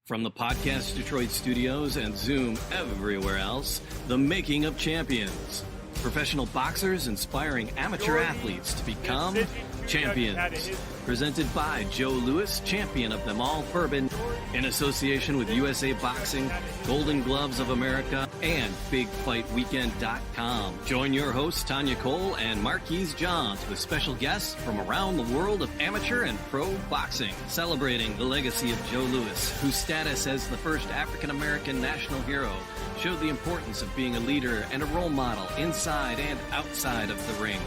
From the Podcast Detroit studios and Zoom everywhere else, The Making of Champions. Professional boxers inspiring amateur athletes to become champions. Presented by Joe Louis, champion of them all bourbon, in association with USA Boxing, Golden Gloves of America, and BigFightWeekend.com. Join your hosts, Tanya Cole and Marquise Johns, with special guests from around the world of amateur and pro boxing, celebrating the legacy of Joe Louis, whose status as the first African-American national hero showed the importance of being a leader and a role model inside and outside of the ring.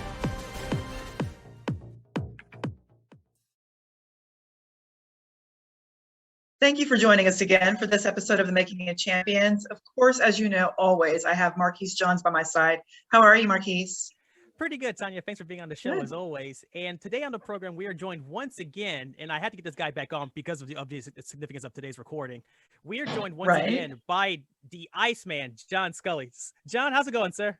Thank you for joining us again for this episode of The Making of Champions. Of course, as you know, always, I have Marquise Johns by my side. How are you, Marquise? Pretty good, Tanya. Thanks for being on the show, as always. And today on the program, we are joined once again, and I had to get this guy back on because of the significance of today's recording. We are joined once again by the Iceman, John Scully. John, how's it going, sir?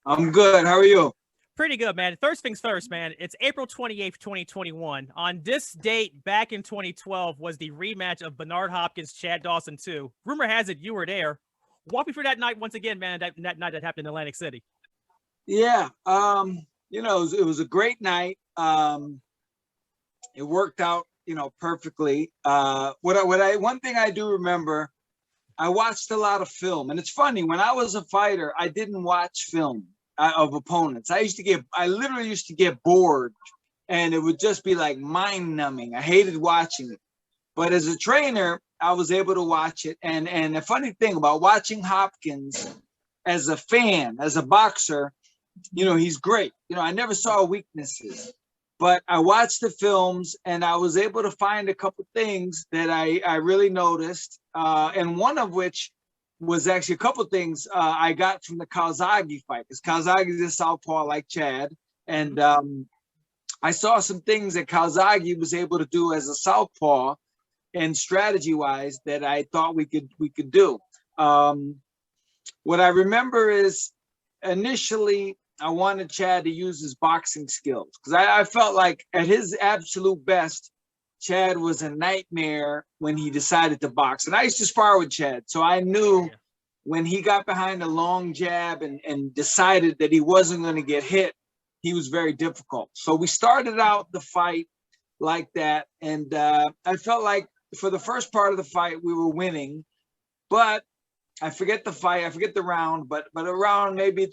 I'm good. How are you? Pretty good, man. First things first, man. It's April 28th, 2021. On this date, back in 2012, was the rematch of Bernard Hopkins, Chad Dawson 2. Rumor has it you were there. Walk me through that night once again, man, that night that happened in Atlantic City. Yeah, it was a great night. It worked out, perfectly. One thing I do remember, I watched a lot of film, and it's funny, when I was a fighter, I didn't watch film of opponents. I literally used to get bored, and it would just be like mind numbing. I hated watching it. But as a trainer, I was able to watch it. And the funny thing about watching Hopkins as a fan, as a boxer, he's great. I never saw weaknesses, but I watched the films and I was able to find a couple things that I really noticed. And one of which was actually a couple things I got from the Calzaghe fight, because Calzaghe is a southpaw like Chad. And I saw some things that Calzaghe was able to do as a southpaw and strategy-wise that I thought we could do. What I remember is initially I wanted Chad to use his boxing skills, because I felt like at his absolute best, Chad was a nightmare when he decided to box. And I used to spar with Chad, so I knew when he got behind a long jab and decided that he wasn't going to get hit, he was very difficult. So we started out the fight like that, and I felt like for the first part of the fight we were winning, but I forget the fight, I forget the round, but around maybe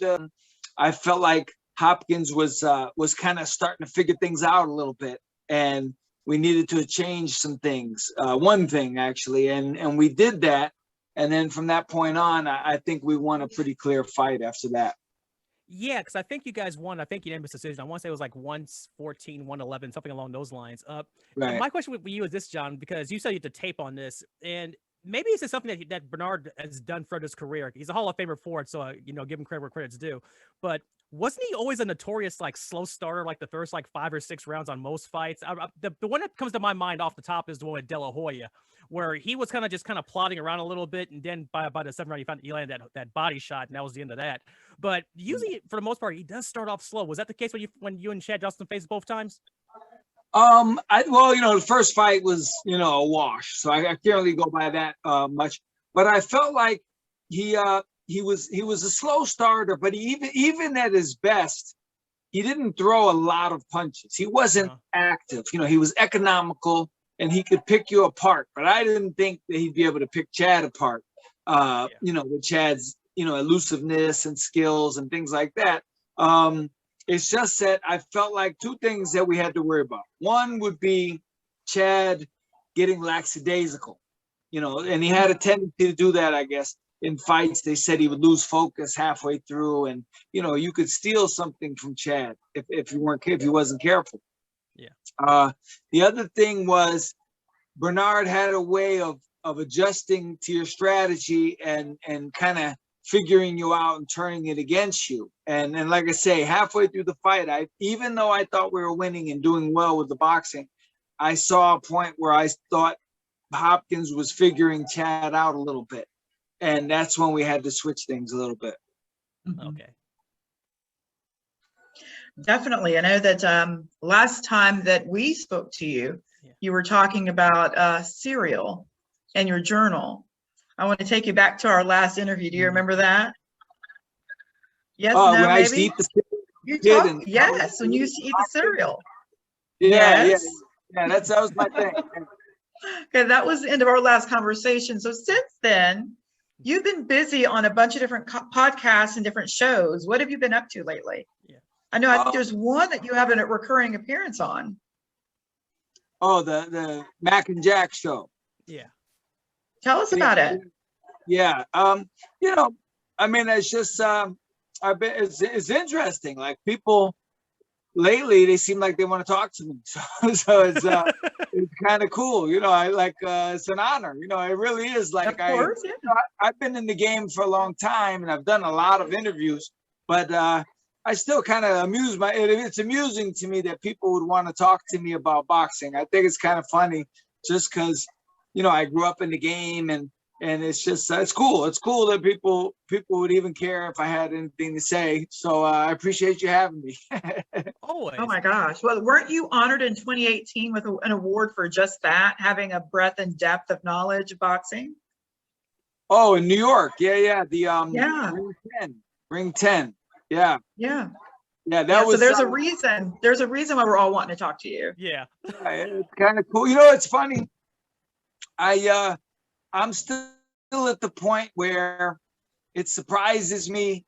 I felt like Hopkins was kind of starting to figure things out a little bit, and we needed to change some things. One thing actually, and we did that. And then from that point on, I think we won a pretty clear fight after that. Yeah, because I think you guys won. I think you named this decision. I want to say it was like 114, 111, something along those lines. Right. My question with you is this, John, because you said you had to tape on this, and maybe it's just something that Bernard has done throughout his career. He's a Hall of Famer for it, so give him credit where credit's due. But wasn't he always a notorious slow starter, like the first 5 or 6 rounds on most fights? The one that comes to my mind off the top is the one with De La Hoya, where he was kind of plodding around a little bit, and then by about the 7th round he landed that body shot, and that was the end of that. But usually, for the most part, he does start off slow. Was that the case when you and Chad Dawson faced both times? The first fight was, a wash, so I can't really go by that much. But I felt like he was a slow starter, but even at his best, he didn't throw a lot of punches. He wasn't active. He was economical and he could pick you apart. But I didn't think that he'd be able to pick Chad apart. With Chad's elusiveness and skills and things like that. It's just that I felt like 2 things that we had to worry about. One would be Chad getting lackadaisical, and he had a tendency to do that, I guess. In fights, they said he would lose focus halfway through, and you could steal something from Chad if he wasn't careful. Yeah. The other thing was Bernard had a way of adjusting to your strategy and kind of figuring you out and turning it against you. And like I say, halfway through the fight, even though I thought we were winning and doing well with the boxing, I saw a point where I thought Hopkins was figuring Chad out a little bit. And that's when we had to switch things a little bit. Okay. Definitely. I know that last time that we spoke to you, you were talking about cereal. and your journal. I want to take you back to our last interview. Do you remember that? Yes, Oh, no, when I used to maybe? eat the You kid talk, and yes, when you used to eat the cereal. yeah, Yes. that was my thing. Okay, that was the end of our last conversation. So since then, you've been busy on a bunch of different podcasts and different shows. What have you been up to lately? Yeah. I know I think there's one that you have a recurring appearance on. Oh, the Mac and Jack show. Yeah. Tell us about it. Yeah. You know, I mean, it's just it's interesting. Like people lately, they seem like they want to talk to me. So it's kind of cool. You know, I like it's an honor. You know, it really is. Like Of course, yeah. I've been in the game for a long time and I've done a lot of interviews, but I still kind of it's amusing to me that people would want to talk to me about boxing. I think it's kind of funny just because, you know, I grew up in the game and it's just, it's cool. It's cool that people would even care if I had anything to say. So I appreciate you having me. Always. Oh my gosh. Well, weren't you honored in 2018 with an award for just that, having a breadth and depth of knowledge of boxing? Oh, in New York. Yeah. The Yeah. Ring 10. Yeah. Yeah. Yeah, that was so there's a reason why we're all wanting to talk to you. Yeah. It's kind of cool. You know, it's funny. I'm still at the point where it surprises me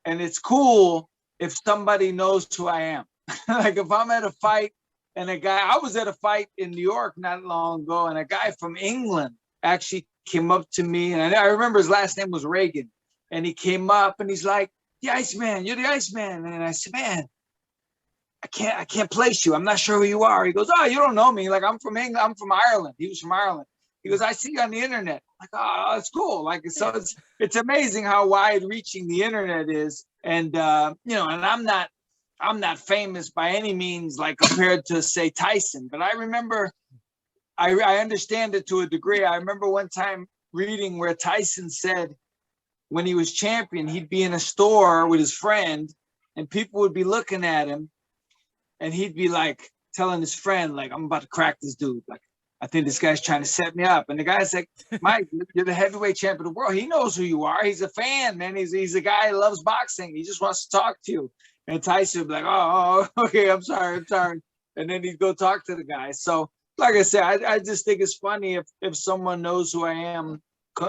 and it's cool if somebody knows who I am. Like if I'm at a fight and I was at a fight in New York not long ago and a guy from England actually came up to me and I remember his last name was Reagan and he came up and he's like, "The Iceman, you're the Iceman." And I said, "Man, I can't place you. I'm not sure who you are." He goes, "Oh, you don't know me. Like I'm from England. I'm from Ireland." He was from Ireland. He goes, "I see you on the internet." I'm like, "Oh, it's cool." Like, so it's amazing how wide reaching the internet is. And, you know, and I'm not famous by any means, like compared to say Tyson, but I remember, I understand it to a degree. I remember one time reading where Tyson said when he was champion, he'd be in a store with his friend and people would be looking at him and he'd be like telling his friend, like, "I'm about to crack this dude. Like, I think this guy's trying to set me up." And the guy's like, "Mike, you're the heavyweight champion of the world. He knows who you are. He's a fan, man. He's a guy who loves boxing. He just wants to talk to you." And Tyson would be like, "Oh, okay, I'm sorry. And then he'd go talk to the guy. So, like I said, I just think it's funny if someone knows who I am,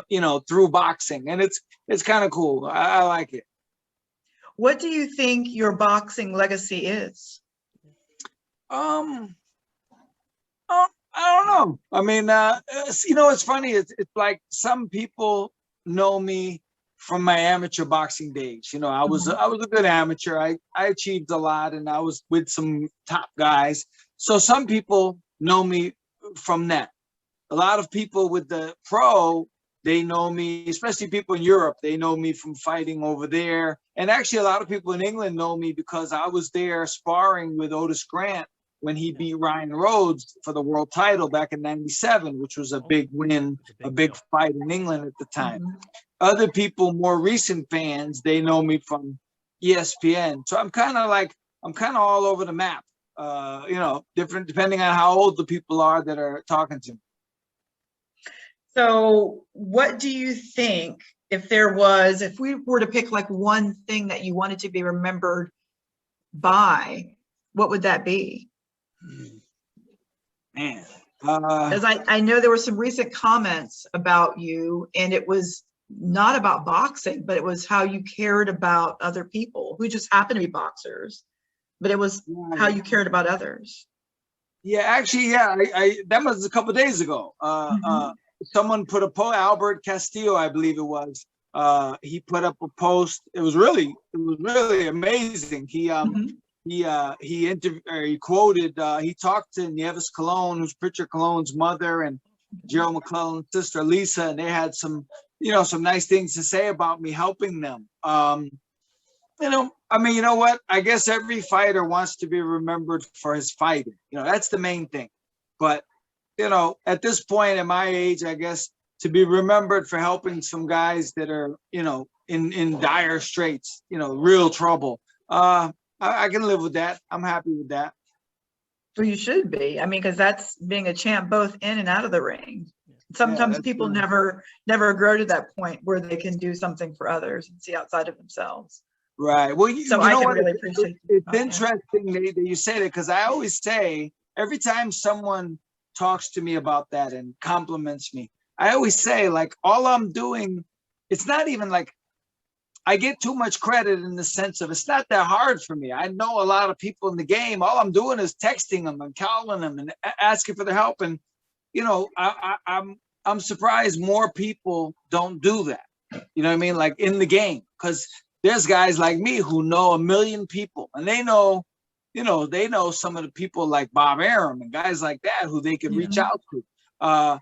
you know, through boxing. And it's kind of cool. I like it. What do you think your boxing legacy is? I don't know. I mean, you know, it's funny. It's like some people know me from my amateur boxing days. You know, I was a good amateur. I achieved a lot, and I was with some top guys. So some people know me from that. A lot of people with the pro, they know me, especially people in Europe. They know me from fighting over there. And actually, a lot of people in England know me because I was there sparring with Otis Grant when he beat Ryan Rhodes for the world title back in '97, which was a big win, a big fight in England at the time. Other people, more recent fans, they know me from ESPN. So I'm kind of all over the map, you know, different depending on how old the people are that are talking to me. So what do you think if we were to pick like one thing that you wanted to be remembered by, what would that be? Man, because I know there were some recent comments about you, and it was not about boxing, but it was how you cared about other people who just happened to be boxers, but it was how you cared about others. Yeah, actually, yeah, I that was a couple of days ago. Someone put a post, Albert Castillo, I believe it was. He put up a post. It was really amazing. He quoted, he talked to Nieves Colon, who's Pritchard Colon's mother, and Gerald McClellan's sister Lisa, and they had some nice things to say about me helping them. You know, I mean, you know what? I guess every fighter wants to be remembered for his fighting. You know, that's the main thing. But, you know, at this point at my age, I guess to be remembered for helping some guys that are, you know, in dire straits, you know, real trouble. I can live with that. I'm happy with that. Well, you should be. I mean, because that's being a champ both in and out of the ring. Sometimes that's people true. never grow to that point where they can do something for others and see outside of themselves. Right. Well, So you I know can what? really appreciate It's that. interesting that you say that, because I always say, every time someone talks to me about that and compliments me, I always say, like, all I'm doing, it's not even like I get too much credit in the sense of it's not that hard for me. I know a lot of people in the game. All I'm doing is texting them and calling them and asking for their help. And, you know, I'm surprised more people don't do that. You know what I mean? Like in the game, because there's guys like me who know a million people, and they know, you know, they know some of the people like Bob Arum and guys like that who they could reach Yeah. out to.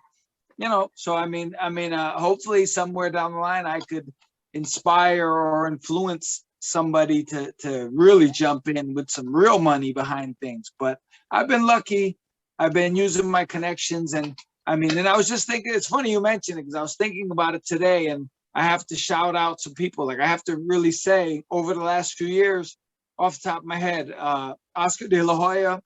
You know, so hopefully somewhere down the line I could inspire or influence somebody to really jump in with some real money behind things. But I've been lucky. I've been using my connections, and I mean, and I was just thinking, it's funny you mentioned it, because I was thinking about it today, and I have to shout out some people. Like, I have to really say, over the last few years, off the top of my head, Oscar De La Hoya,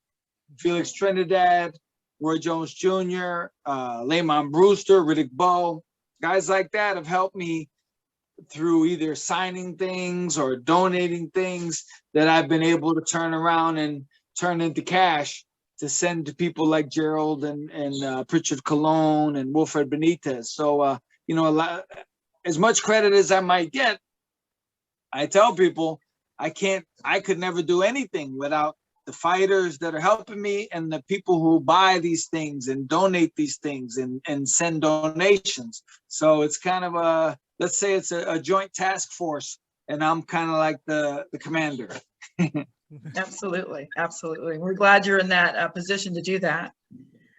Felix Trinidad, Roy Jones Jr., Lamont Brewster, Riddick Bowe, guys like that have helped me through either signing things or donating things that I've been able to turn around and turn into cash to send to people like Gerald and Pritchard Colon and Wilfred Benitez. So, you know, as much credit as I might get, I tell people I could never do anything without the fighters that are helping me and the people who buy these things and donate these things and send donations. So it's kind of let's say it's a joint task force, and I'm kind of like the commander. Absolutely. Absolutely. We're glad you're in that position to do that.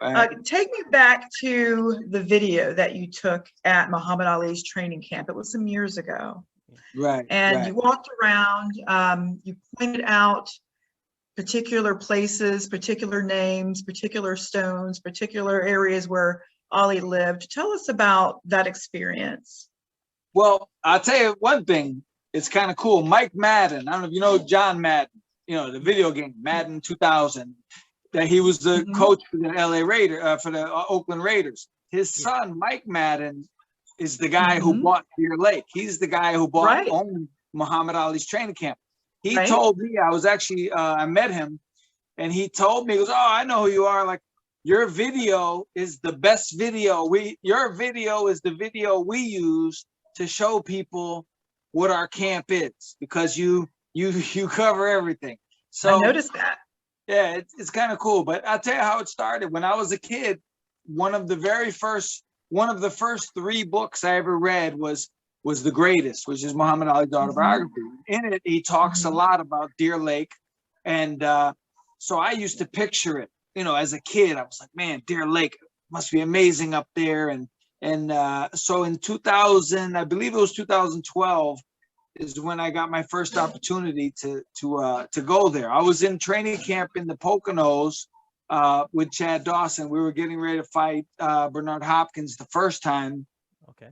Right. Take me back to the video that you took at Muhammad Ali's training camp. It was some years ago. Right. And right. you walked around, you pointed out particular places, particular names, particular stones, particular areas where Ali lived. Tell us about that experience. Well, I'll tell you one thing. It's kind of cool. Mike Madden, I don't know if you know John Madden, you know, the video game, Madden 2000, that he was the coach for the LA Raiders, for the Oakland Raiders. His son, Mike Madden, is the guy who bought Deer Lake. He's the guy who owned Muhammad Ali's training camp. He told me, I was actually, I met him, and he told me, he goes, "Oh, I know who you are. Like, your video is the best video. Your video is the video we use to show people what our camp is, because you cover everything." So I noticed that. Yeah, it's kind of cool. But I'll tell you how it started. When I was a kid, one of the first 3 books I ever read was The Greatest, which is Muhammad Ali's autobiography. In it, he talks a lot about Deer Lake. And so I used to picture it, you know, as a kid. I was like, man, Deer Lake must be amazing up there. And so in 2000, I believe it was 2012, is when I got my first opportunity to go there. I was in training camp in the Poconos with Chad Dawson. We were getting ready to fight Bernard Hopkins the first time. Okay.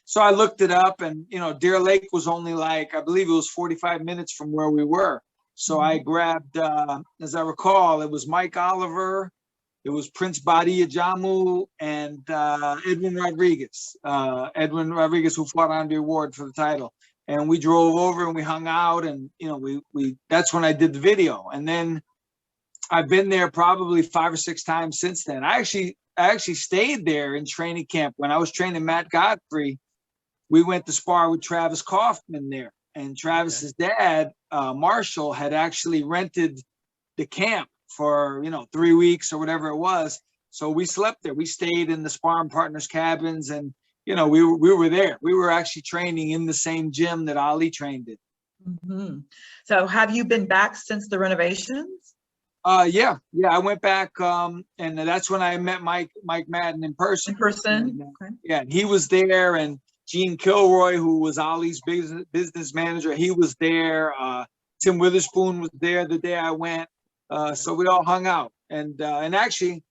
So I looked it up, and, you know, Deer Lake was only like, I believe it was 45 minutes from where we were. So I grabbed, as I recall, it was Mike Oliver, it was Prince Badia Jamu, and Edwin Rodriguez, who fought Andre Ward for the title. And we drove over and we hung out, and, you know, we that's when I did the video. And then I've been there probably 5 or 6 times since then. I actually stayed there in training camp. When I was training Matt Godfrey, we went to spar with Travis Kaufman there. And Travis's dad, Marshall, had actually rented the camp for, you know, 3 weeks or whatever it was. So we slept there. We stayed in the sparring partners' cabins, and, you know, we were there. We were actually training in the same gym that Ali trained in. So have you been back since the renovations? Yeah, I went back, and that's when I met Mike Madden in person. And, yeah, and he was there, and Gene Kilroy, who was Ali's business manager, he was there. Tim Witherspoon was there the day I went. So we all hung out, and actually,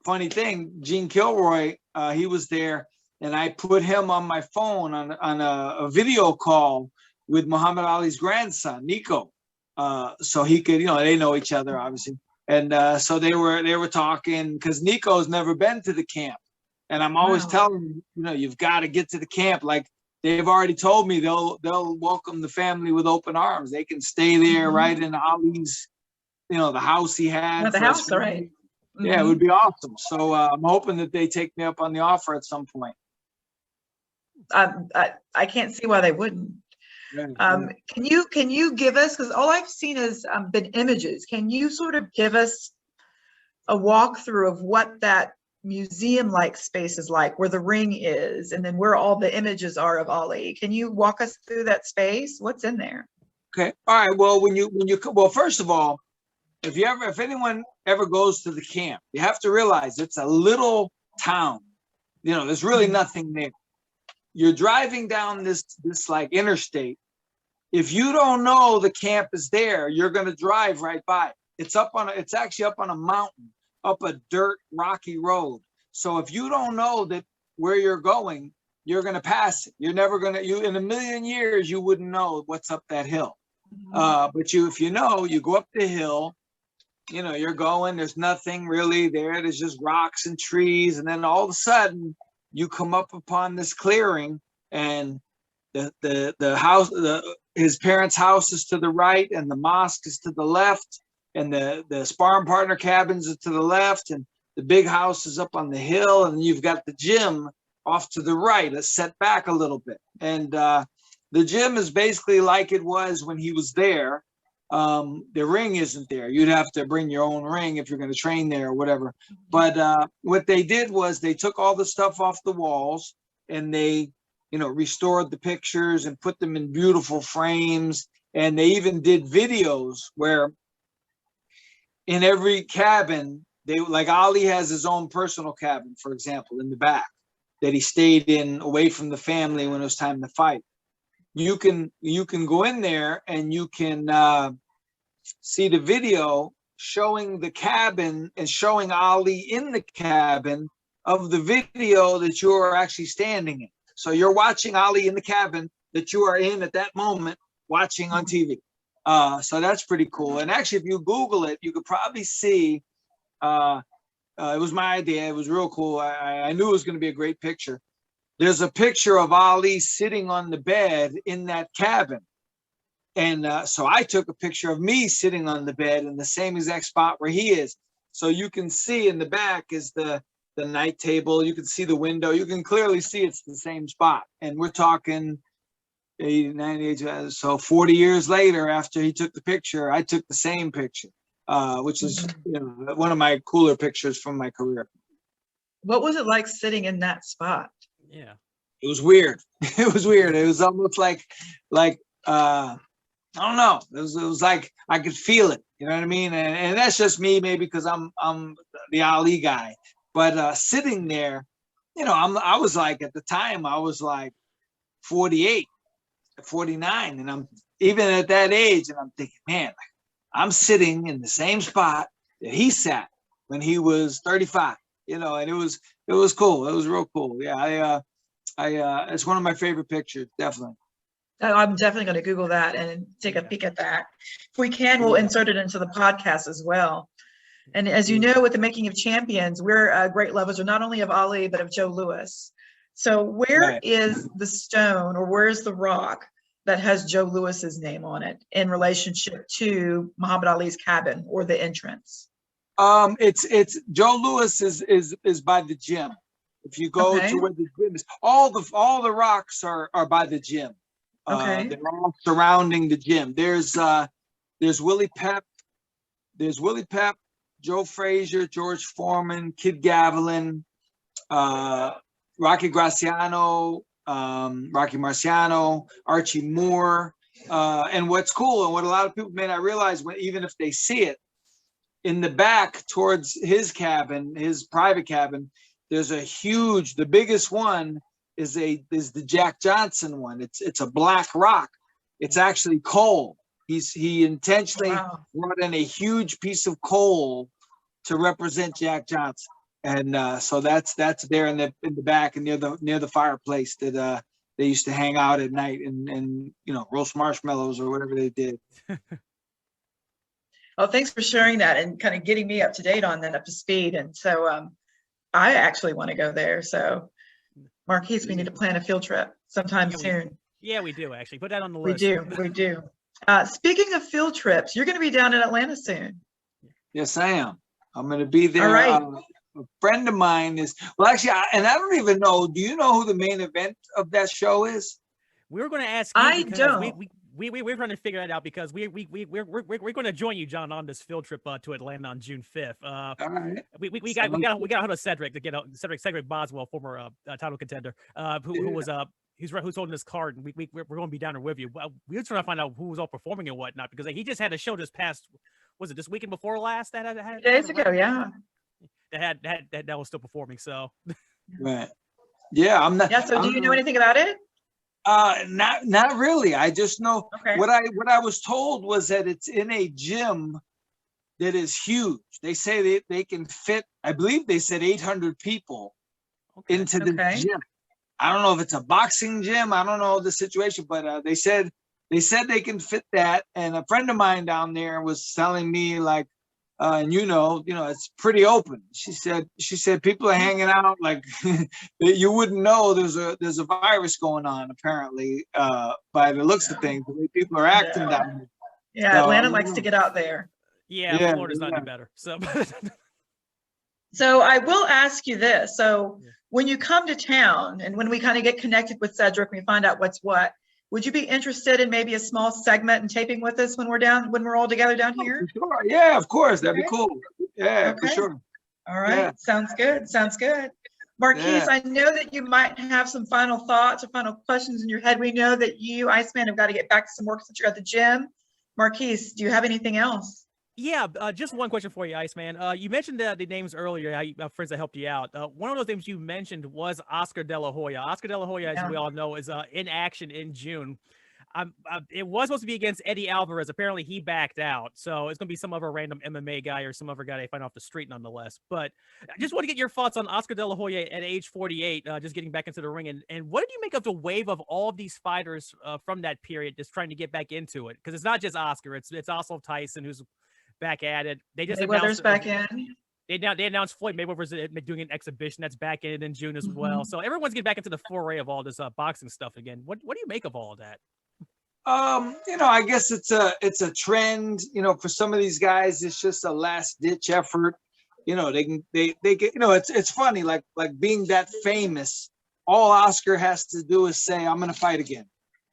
funny thing, Gene Kilroy, he was there, and I put him on my phone on a video call with Muhammad Ali's grandson, Nico, so he could, you know, they know each other obviously, and so they were talking, because Nico's never been to the camp, And I'm always Wow. telling them, you know, you've got to get to the camp. Like they've already told me they'll welcome the family with open arms. They can stay there right in Ali's, you know, the house he had. At the for his house, all right. family. Yeah, it would be awesome. So I'm hoping that they take me up on the offer at some point. I can't see why they wouldn't. Can you give us, because all I've seen has been images. Can you sort of give us a walkthrough of what that museum-like space is like, where the ring is, and then where all the images are of Ali? Can you walk us through that space? What's in there? Okay. All right. Well, well, first of all, if anyone ever goes to the camp, you have to realize it's a little town. You know, there's really nothing there. You're driving down this like interstate. If you don't know the camp is there, you're going to drive right by it. It's actually up on a mountain, up a dirt rocky road. So if you don't know that where you're going, you're going to pass it. You're never going to, in a million years, you wouldn't know what's up that hill. But if you know, you go up the hill, you know, you're going, there's nothing really there. There's just rocks and trees. And then all of a sudden you come up upon this clearing, and the house, his parents' house is to the right, and the mosque is to the left, and the sparring partner cabins are to the left, and the big house is up on the hill, and you've got the gym off to the right. It's set back a little bit. And the gym is basically like it was when he was there. The ring isn't there. You'd have to bring your own ring if you're going to train there or whatever. But what they did was they took all the stuff off the walls, and they, you know, restored the pictures and put them in beautiful frames. And they even did videos where in every cabin, like Ali has his own personal cabin, for example, in the back that he stayed in away from the family when it was time to fight. You can go in there and you can see the video showing the cabin and showing Ali in the cabin of the video that you are actually standing in. So you're watching Ali in the cabin that you are in at that moment, watching on TV. So that's pretty cool. And actually, if you Google it, you could probably see, it was my idea. It was real cool. I knew it was going to be a great picture. There's a picture of Ali sitting on the bed in that cabin. And so I took a picture of me sitting on the bed in the same exact spot where he is. So you can see in the back is the night table. You can see the window. You can clearly see it's the same spot. And we're talking 80, 90, so 40 years later after he took the picture, I took the same picture, which is, you know, one of my cooler pictures from my career. What was it like sitting in that spot? Yeah. It was weird. It was weird. It was almost like I don't know. It was like I could feel it. You know what I mean? And that's just me, maybe because I'm the Ali guy. But sitting there, you know, I was like, at the time I was like 48, 49, and I'm even at that age, and I'm thinking, man, I'm sitting in the same spot that he sat when he was 35. You know, and it was cool. It was real cool. Yeah, it's one of my favorite pictures, definitely. I'm definitely going to Google that and take a peek at that. If we can, we'll insert it into the podcast as well. And as you know, with the Making of Champions, we're great lovers of not only of Ali, but of Joe Louis. So where is the stone, or where's the rock that has Joe Louis's name on it in relationship to Muhammad Ali's cabin or the entrance? It's Joe Louis is by the gym. If you go to where the gym is, all the rocks are by the gym. They're all surrounding the gym. There's Willie Pep, Joe Frazier, George Foreman, Kid Gavilan, Rocky Graciano, Rocky Marciano, Archie Moore. And what's cool, and what a lot of people may not realize, even if they see it, in the back towards his cabin, his private cabin, there's the biggest one is the Jack Johnson one. It's a black rock. It's actually coal. He intentionally brought in a huge piece of coal to represent Jack Johnson. And so that's there in the back and near the fireplace that they used to hang out at night and you know, roast marshmallows or whatever they did. Oh, thanks for sharing that and kind of getting me up to date on that, up to speed. And so I actually want to go there. So, Marquise, we need to plan a field trip sometime Yeah, soon. we do actually. Put that on the We list. do. We do. Speaking of field trips, you're going to be down in Atlanta soon. Yes, I am. I'm going to be there. All right. A friend of mine is, well, actually, and I don't even know. Do you know who the main event of that show is? We were going to ask you I because don't. we're trying to figure that out because we're going to join you, John, on this field trip to Atlanta on June 5th. All right. We got to hold of Cedric to get Cedric Boswell, former title contender, who's holding this card, and we're going to be down there with you. We were trying to find out who was all performing and whatnot because he just had a show this past, was it this weekend before last that had Days ago, yeah. That was still performing. So Right. Yeah, I'm not. Yeah. So, do you know anything about it? Not really. I just know Okay. what I was told was that it's in a gym that is huge. They say they can fit, I believe they said 800 people into the gym. I don't know if it's a boxing gym. I don't know the situation, but they said they can fit that. And a friend of mine down there was telling me like, and it's pretty open. She said people are hanging out like you wouldn't know there's a virus going on apparently by the looks of things, the way people are acting down there. Yeah, So, Atlanta likes to get out there. yeah, Florida's not any better. So So I will ask you this. So when you come to town and when we kind of get connected with Cedric, we find out what's what, would you be interested in maybe a small segment and taping with us when we're all together down here? Sure. Yeah, of course. That'd be cool. Yeah, for sure. All right. Yeah. Sounds good. Sounds good. Marquise, I know that you might have some final thoughts or final questions in your head. We know that you, Iceman, have got to get back to some work since you're at the gym. Marquise, do you have anything else? Yeah, just one question for you, Iceman. You mentioned the names earlier, how friends that helped you out. One of those names you mentioned was Oscar De La Hoya. Oscar De La Hoya, as we all know, is in action in June. It was supposed to be against Eddie Alvarez. Apparently, he backed out. So it's going to be some other random MMA guy or some other guy they find off the street, nonetheless. But I just want to get your thoughts on Oscar De La Hoya at age 48, just getting back into the ring. And what did you make of the wave of all of these fighters from that period just trying to get back into it? Because it's not just Oscar. It's also Tyson, who's back at it. They just Mayweather's back in. They announced Floyd Mayweather's doing an exhibition that's back in June as well. So everyone's getting back into the foray of all this boxing stuff again. What do you make of all of that? I guess it's a trend. For some of these guys, it's just a last ditch effort. They get. It's funny. Like being that famous, all Oscar has to do is say, "I'm going to fight again,"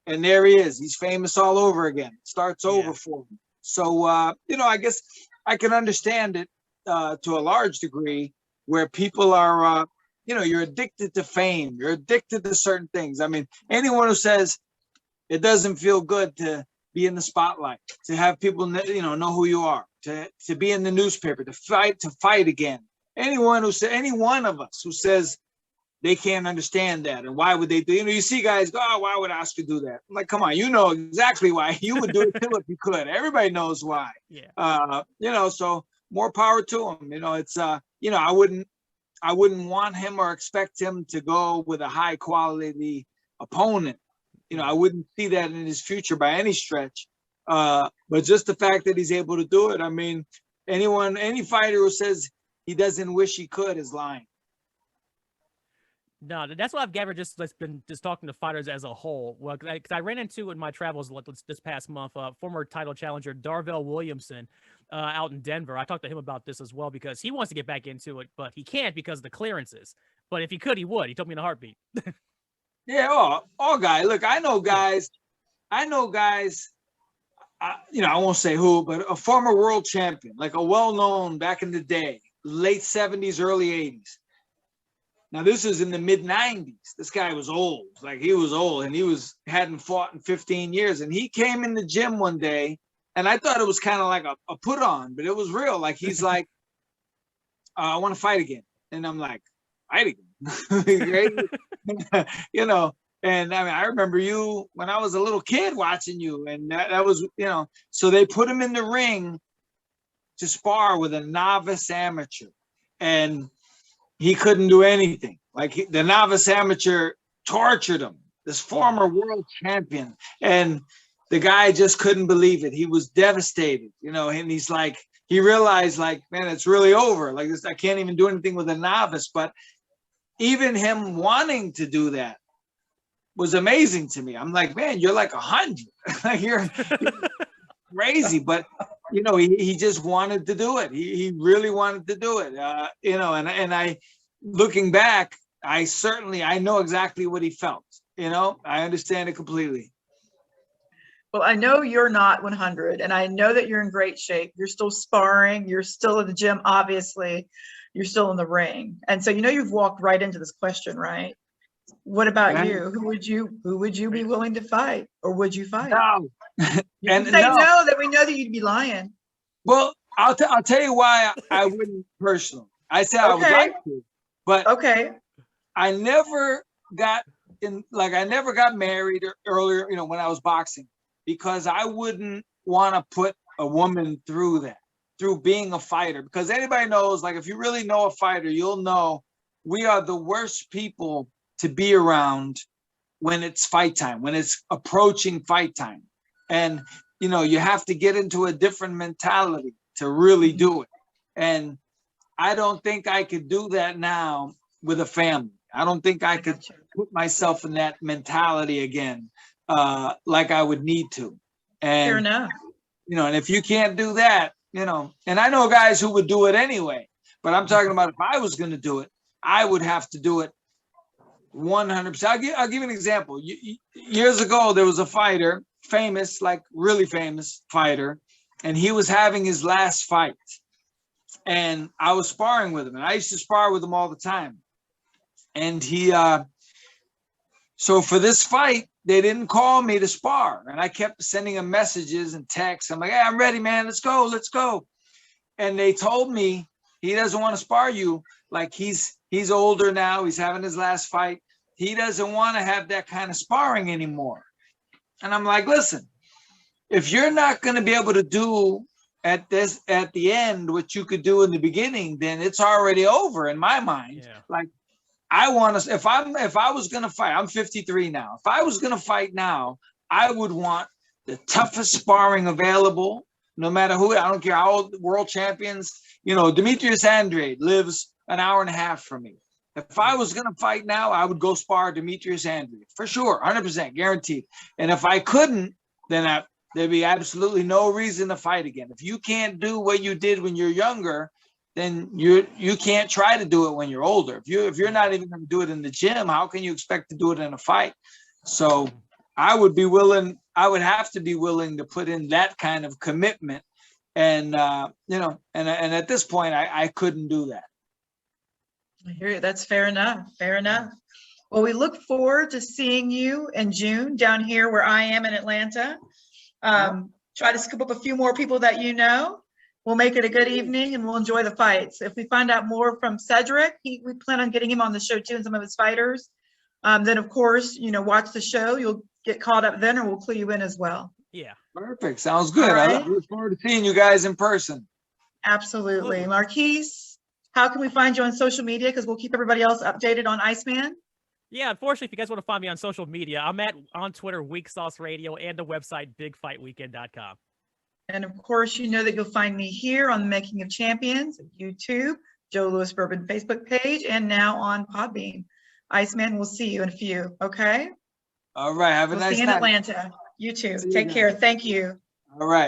and there he is. He's famous all over again. Starts over for him. So, I guess I can understand it to a large degree where people are, you're addicted to fame. You're addicted to certain things. I mean, anyone who says it doesn't feel good to be in the spotlight, to have people, know who you are, to be in the newspaper, to fight again. Any one of us who says they can't understand that. And why would they do? You see guys go, "Oh, why would Oscar do that?" I'm like, come on, you know exactly why. You would do it too if you could. Everybody knows why. Yeah. So more power to him. It's I wouldn't want him or expect him to go with a high quality opponent. I wouldn't see that in his future by any stretch. But just the fact that he's able to do it, I mean, any fighter who says he doesn't wish he could is lying. No, that's what I've gathered just talking to fighters as a whole. Well, because I ran into in my travels this past month, former title challenger Darvell Williamson out in Denver. I talked to him about this as well because he wants to get back into it, but he can't because of the clearances. But if he could, he would. He told me in a heartbeat. Yeah, all guys. Look, I know guys. I won't say who, but a former world champion, like a well-known back in the day, late 70s, early 80s. Now, this is in the mid-90s. This guy was old. Like, he was old, and he hadn't fought in 15 years. And he came in the gym one day, and I thought it was kind of like a put-on, but it was real. Like, he's like, I want to fight again. And I'm like, fight again? And I mean, I remember you when I was a little kid watching you, and that was, so they put him in the ring to spar with a novice amateur, and he couldn't do anything. Like the novice amateur tortured him, this former world champion, and the guy just couldn't believe it. He was devastated, and he's like, he realized, like, man, it's really over. Like this, I can't even do anything with a novice. But even him wanting to do that was amazing to me. I'm like, man, you're like 100. you're crazy. But you know, he just wanted to do it. He really wanted to do it. You know, and I, looking back, I know exactly what he felt. You know, I understand it completely. Well, I know you're not 100, and I know that you're in great shape. You're still sparring. You're still in the gym, obviously. You're still in the ring. And so, you know, you've walked right into this question, right? What about you? Who would you be willing to fight, or would you fight? No. You can say no, that we know that you'd be lying. Well, I'll tell you why I wouldn't personally. I said I would like to, but I never got married earlier, you know, when I was boxing, because I wouldn't want to put a woman through that, through being a fighter. Because anybody knows, like, if you really know a fighter, you'll know we are the worst people to be around when it's fight time, when it's approaching fight time. And, you know, you have to get into a different mentality to really do it. And I don't think I could do that now with a family. I don't think I could put myself in that mentality again, like I would need to. And, fair enough. You know, and if you can't do that, you know, and I know guys who would do it anyway, but I'm talking about if I was going to do it, I would have to do it 100%. I'll give you an example. Years ago, there was a fighter, famous, like really famous fighter, and he was having his last fight. And I was sparring with him, and I used to spar with him all the time. And he, so for this fight, they didn't call me to spar. And I kept sending him messages and texts. I'm like, hey, I'm ready, man. Let's go. Let's go. And they told me he doesn't want to spar you. Like he's older now. He's having his last fight. He doesn't want to have that kind of sparring anymore. And I'm like, listen, if you're not going to be able to do at the end what you could do in the beginning, then it's already over in my mind. Yeah. Like, I want to, if I was going to fight, I'm 53 now. If I was going to fight now, I would want the toughest sparring available, no matter who. I don't care how old, world champions, you know, Demetrius Andrade lives an hour and a half from me. If I was going to fight now, I would go spar Demetrius Andrade for sure, 100% guaranteed. And if I couldn't, then there'd be absolutely no reason to fight again. If you can't do what you did when you're younger, then you can't try to do it when you're older. If you're not even going to do it in the gym, how can you expect to do it in a fight? So I would have to be willing to put in that kind of commitment. And, you know, and at this point, I couldn't do that. I hear you. That's fair enough. Fair enough. Well, we look forward to seeing you in June down here where I am in Atlanta. Try to scoop up a few more people that you know. We'll make it a good evening and we'll enjoy the fights. If we find out more from Cedric, we plan on getting him on the show too and some of his fighters. Then of course, you know, watch the show. You'll get caught up then, or we'll clue you in as well. Yeah. Perfect. Sounds good. Right. I look forward to seeing you guys in person. Absolutely. Marquise, how can we find you on social media? Because we'll keep everybody else updated on Iceman. Yeah, unfortunately, if you guys want to find me on social media, I'm on Twitter, Weak Sauce Radio, and the website, bigfightweekend.com. And of course, you know that you'll find me here on the Making of Champions, YouTube, Joe Louis Bourbon Facebook page, and now on Podbean. Iceman, we'll see you in a few, okay? All right, have a nice night. See you in Atlanta. You too. Take care. Thank you. All right.